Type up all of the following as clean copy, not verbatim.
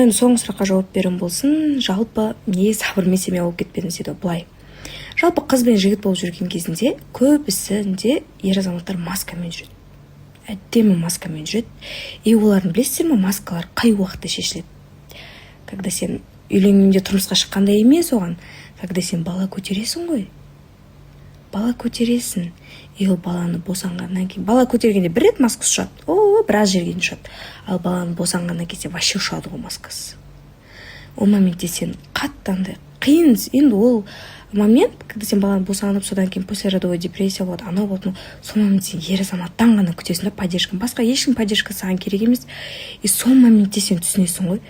енді соңғы сұраққа жауап беруім болсын. Жалпы не сабырмен семья болып кетпедіңіз дейді. Былай. Жалпы қыз бен жігіт болып жүрген кезінде көбісінде ер азаматтар маскамен жүреді. Әдемі маскамен жүреді. И олардың білесіздер ме, маскалар қай уақытта шешіледі? Когда сен үйленгенде тұрмысқа шыққанда емес оған, когда сен бала көтересің ғой. Бала көтересің. И ол баланы босанғаннан кейін, бала көтергенде бір рет маскасы ұшады. Біраз жерге ұшады. Ал баланы босанғаннан кезде вообще ұшады ғой маскасы. Ол моментте сен қаттандай қиын. Енді ол момент, когда сен баланы босанып, содан кейін послеродовой депрессия болады, анау болады, сол моментте сен ер азаматтан ғана күтесің да поддержканы. Басқа ешкім поддержка саған керек емес. И сол моментте сен түсінесің ғой.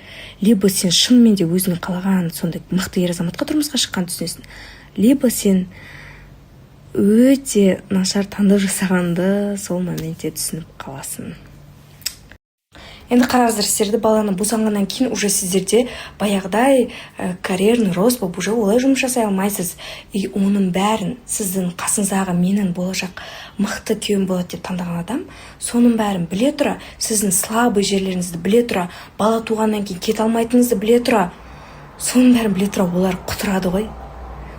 Либо сен шынымен де өзің қалаған сондай мықты ер азаматқа тұрмысқа шыққан түсінесің. Либо сен өте нашар таңдау жасағанды сол моментте түсініп қаласың. Енді қараңыздар, сіздерді баланы босанғаннан кейін уже сіздерде баяғыдай карьерный рост болып уже олай жұмыс жасай алмайсыз. И оның бәрін сіздің қасыңыздағы менің болашақ мықты күйеуім болады деп таңдаған адам, соның бәрін біле тұра, сіздің слабый жерлеріңізді біле тұра, бала туғаннан кейін кете алмайтыныңызды біле тұра, соның бәрін біле тұра, олар құтырады ғой.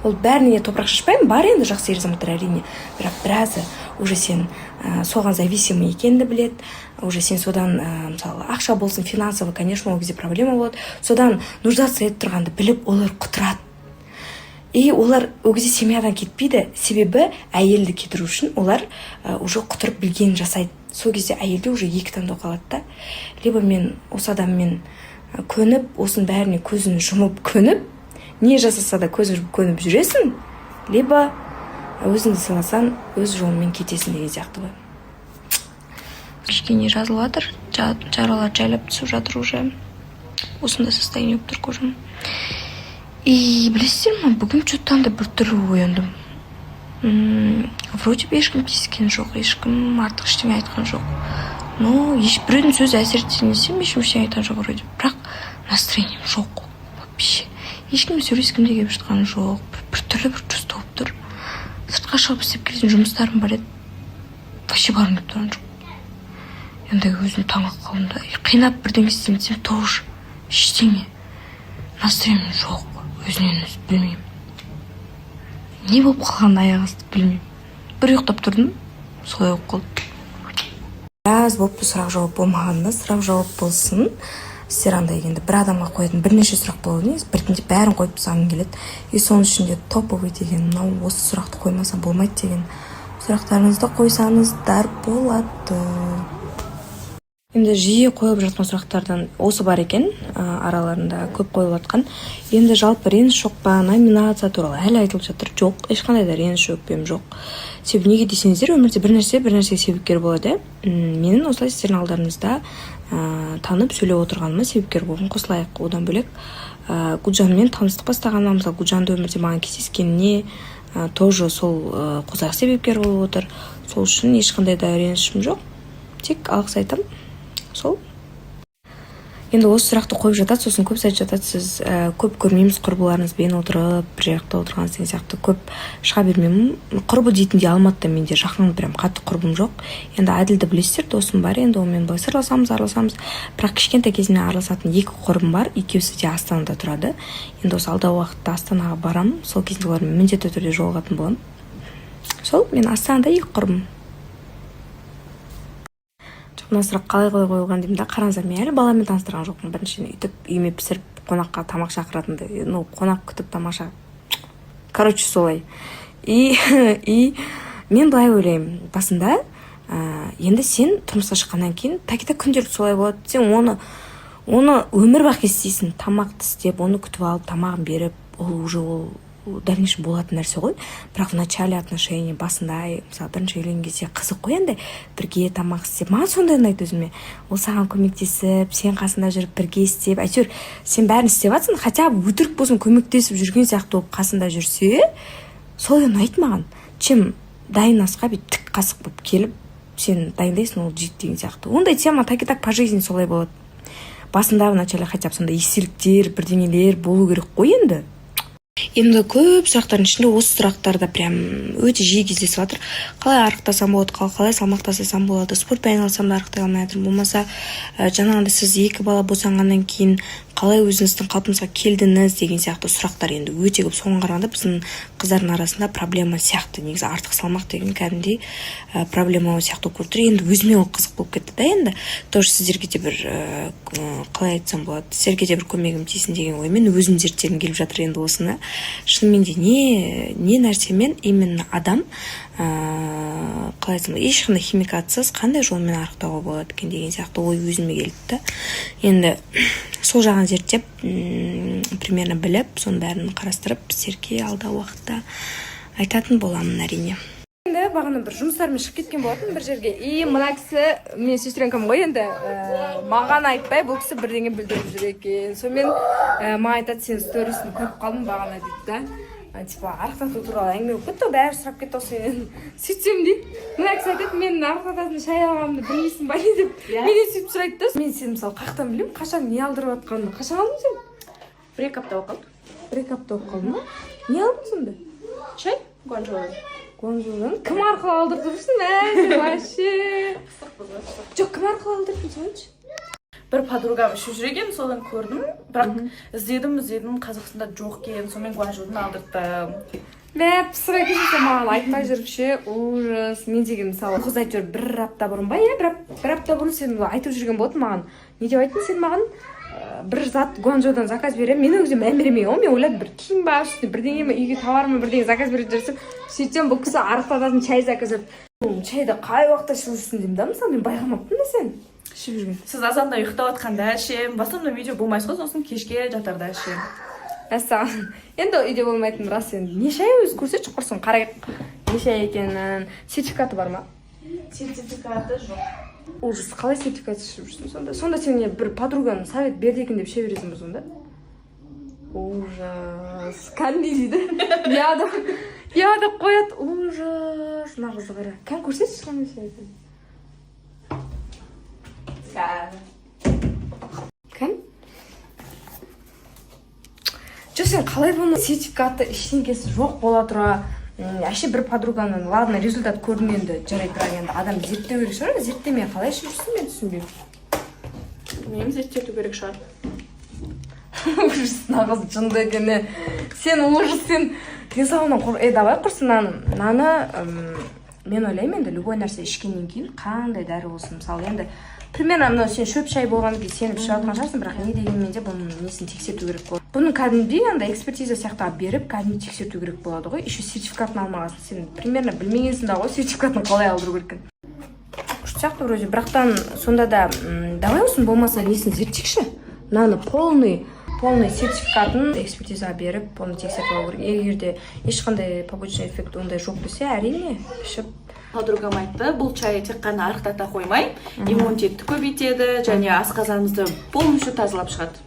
Ол бәріне топырақ шашпаймын, бар енді жақсы ер азаматтар әрине, бірақ біразы уже сен соған зависимый екенді білет, уже сен содан мысалы ақша болсын, финансовый, конечно, ол кезде проблема болады, содан нуждаться етіп тұрғанды біліп, олар құтырады. И олар ол кезде семьядан кетпейді, себебі әйелді кетіру үшін олар уже құтырып білгенін жасайды. Сол кезде әйелде уже екі таңдау қалады да. Либо мен осы адаммен көніп, осының бәріне көзін жұмып көніп, не жасаса да көзін жұмып көніп жүресің, либо өзіңді сыйласаң, өз жолымен кетесің деген сияқты ғой. Кішкене жазылып жатыр, жаралар жайлап түсіп жатыр уже. Осындай состояние болып тұр кожам. И білесіздер ме, бүгін что-то бір түрлі ояндым. Вроде бы ешкім тиіскен жоқ, ешкім артық ештеңе айтқан жоқ. Но ешбіреудің сөзі әсер етсем, ешкім ештеңе айтқан жоқ вроде. Бірақ настроением жоқ вообще. Ешкім сөйлескім де келіп жатқан жоқ. Бір түрлі бір чувство болып тұр. Сыртқа шығып істеп келетін жұмыстарым бар еді. Вообще барым деп тұрған жоқ. Енді өзім таңғалып қалдым да. Қинап бірдеңе істеймін десем, тоже ештеңе. Настроением жоқ. Өзінен өзі білмеймін. Не болып қалған аяқ асты білмеймін. Бір ұйықтап тұрдым, солай болып қалды. Біраз болыпты сұрақ жауап болмағанда, сұрақ жауап болсын. Сіздер андай енді бір адамға қоятын бірнеше сұрақ болады емес, біртіндеп бәрін қойып тастағым келеді. И соның ішінде топовый деген, мынау осы сұрақты қоймасам болмайды деген сұрақтарыңызды қойсаңыздар болады. Енді жиі қойылып жатқан сұрақтардан осы бар екен, араларында көп қойылып жатқан. Енді жалпы реніш жоқ па, номинация туралы әлі айтылып жатыр. Жоқ, ешқандай да реніш өкпем жоқ. Себебі неге десеңіздер, өмірде бір нәрсе себепкер болады. Менің осылай сіздердің алдарыңызда танып сөйлеп отырғаныма себепкер болған қосылайық. Одан бөлек Гүлжанмен таныстық бастағаныма, мысалы Гүлжанды өмірде маған кездескеніне тоже сол қосақ себепкер болып отыр. Сол үшін ешқандай да ренішім жоқ. Тек алғыс айтам. Сол. Енді осы сұрақты қойып жатады, сосын көп айтып жатады, сіз көп көрмейміз құрбыларыңызбен отырып, бір жақта отырғаныңыз деген сияқты көп шыға бермеймін. Құрбы дейтінде Алматыда менде жақын прям қатты құрбым жоқ. Енді Әділді білесіздер, досым бар, енді онымен былай араласамыз. Бірақ кішкентай кезімнен араласатын екі құрбым бар, екеуісі де Астанада тұрады. Енді осы алдағы уақытта Астанаға барам, сол кезде олармен міндетті түрде жолығатын боламын. Сол, мен Астанада екі құрбым. Мына сұрақ қалай қойылған деймін да, қараңыздар, мен әлі баламен таныстырған жоқпын. Біріншіден үйтіп үйіме пісіріп қонаққа тамақ шақыратынды, қонақ күтіп тамаша. Короче, солай. И мен былай ойлаймын, басында енді сен тұрмысқа шыққаннан кейін такита күнделікті солай болады. Сен оны өмір бақи істейсің, тамақты істеп, оны күтіп алып, тамағын беріп, ол уже дальнейшем болатын нәрсе ғой. Бірақ в начале отношений басында, мысалы бірінші үйленген кезде қызық қой, енді бірге тамақ істеп, маған сондай ұнайды өзіме. Ол саған көмектесіп, сен қасында жүріп бірге істеп, әйтеуір сен бәрін істеп жатсың, хотя өтірік болсын көмектесіп жүрген сияқты болып қасында жүрсе, солай ұнайды маған. Чем дайын асқа тік қасық болып келіп, сен дайындайсың, ол жейді деген сияқты. Ондай тема так и так по жизни солай болады. Басында в начале хотя бы сондай естеліктер, бірдеңелер болу керек қой енді. Енді көп сұрақтардың ішінде осы сұрақтарда прям өте жиі кездесіп жатыр. Қалай арықтасам болады, қалай салмақ тастасам болады, спортпен айналысам да арықтай алмай жатырмын. Болмаса жаңағыда сіз екі бала босанғаннан кейін қалай өзіңіздің қалпыңызға келдіңіз деген сияқты сұрақтар енді өте көп. Соған қарағанда біздің қыздардың арасында проблема сияқты. Негізі артық салмақ деген кәдімгідей проблема сияқты болып тұр. Енді өзіме ол қызық болып кетті да, енді тоже сіздерге де бір қалай айтсам болады, сіздерге де бір көмегім тисін деген оймен өзім зерттегім келіп жатыр енді осыны. Шынымен де не нәрсемен именно адам қалай айтсам, ешқандай химикатсыз қандай жолмен арықтауға болады екен деген сияқты ой өзіме келді да. Енді сол жағын зерттеп, примерно біліп, соның бәрін қарастырып, сіздерге алдағы уақытта айтатын боламын әрине. Енді бағана бір жұмыстармен шығып кеткен болатын бір жерге. Мына кісі, мен сестренкам ғой, енді маған айтпай, бұл кісі бірдеңе білдіріп жүр екен. Сонымен маған айтады, сен сторисін көріп қалдым бағана дейді да. Типа арықтату туралы әңгіме болып кетті, бәрі сұрап кетті осымен. Сөйтсем дейді, мына кісі айтады, мен арықтататын шай алғанымды білмейсің ба деп. Менен сөйтіп сұрайды да. Мен сені мысалы қаяқтан білемін, қашан не алдырып жатқанын. Қашан алдың сен? 1-2 апта болып қалды. 1-2 апта болып қалды ма? Не алдың сонда? Шай? Гуанчжоудан. Гуанчжоудан? Кім арқылы алдырып жүрсің? Вообще. Жоқ, кім арқылы алдырып жүрсің? Бір подругам ішіп жүр екен, содан көрдім, бірақ іздедім, Қазақстанда жоқ екен, сонымен Гуанчжоудан алдырттым. Пысыр әкешесі маған айтпай жүріп ше, ужас. Мен деген мысалы қыз айтып жүр 1 апта бұрын ба, бір апта бұрын сен айтып жүрген болатын маған. Не деп айттың сен маған? Бір зат Гуанчжоудан заказ беремін. Мен өзім мән бермей, мен ойладым бір киім ба, үстіне бірдеңе ме, үйге товар ма, бірдеңе заказ беріп жүрсем, сөйтсем бұл кісі арықтататын чай заказ етіп. Чайды қай уақытта ішіп жүрсің деймін да, мысалы мен байқамаппын да сен. Сіз азанда ұйықтап жатқанда ішем, басымда видео болмайсыз ғой, сосын кешке жатарда ішем. Мәссаған. Енді үйде болмайтын рас енді. Не шай өзі көрсетші құрсын, қарайық. Не шай екенін. Сертификаты бар ма? Сертификаты жоқ. Ужас, қалай сертификат ішіп жүрсің сонда? Сонда сен бір подруганың совет берді екен деп іше бересің бе сонда? Ужас. Кәдімгідей дейді. Яда қояды. Ужас. Мына қызды қара. Кән көрсетші қандай шай екенін. Кән? Жоқ, сен қалай бұны сертификаты ештеңкесі жоқ бола тұра, әше бір подруганың ладно результат көрдім енді жарайды, бірақ енді адам зерттеу керек шығар, зерттемей қалай ішіп жүрсің, мен түсінбеймін. Білмеймін, зерттету керек шығар. Ужас, нағыз жынды екен. Сен ужас, сен денсаулығынан давай құрсын наны мен ойлаймын енді любой нәрсе ішкеннен кейін қандай дәрі болсын, мысалы енді примерно мынау сен шөп шай болғаннан кейін сеніп ішіп жатқан шығарсың, бірақ не дегенмен де бұның несін тексерту керек болады. Бұны кәдімгідей андай экспертиза сияқты беріп кәдімгідей тексерту керек болады ғой. Еще сертификатын алмағансың, сен примерно білмегенсің да ғой сертификатын қалай алдыру керек екенін. Күшті сияқты вроде, бірақтан сонда да давай осыны болмаса несін зерттейікші. Мынаны полный сертификатын экспертиза беріп, оны тексертіп алу керек. Егер де ешқандай побочный эффект ондай жоқ десе, әрине ішіп. Подругам айтты, бұл чай тек қана арықтата қоймай, иммунитетті көбейтеді және асқазанымызды полностью тазалап шығады.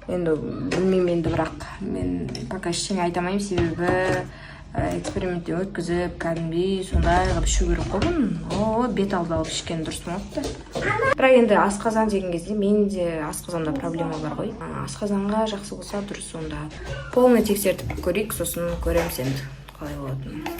Енді білмеймін енді, бірақ мен пока ештеңе айта алмаймын, себебі эксперименттен өткізіп, кәдімгідей сондай қылып ішу керек қой бұны. Бет алды алып ішкен дұрыс болмапты. Бірақ енді асқазан деген кезде менде асқазанда проблема бар ғой. Асқазанға жақсы болса дұрыс, сонда полный тексертіп көрейік, сосын көреміз енді қалай болатынын.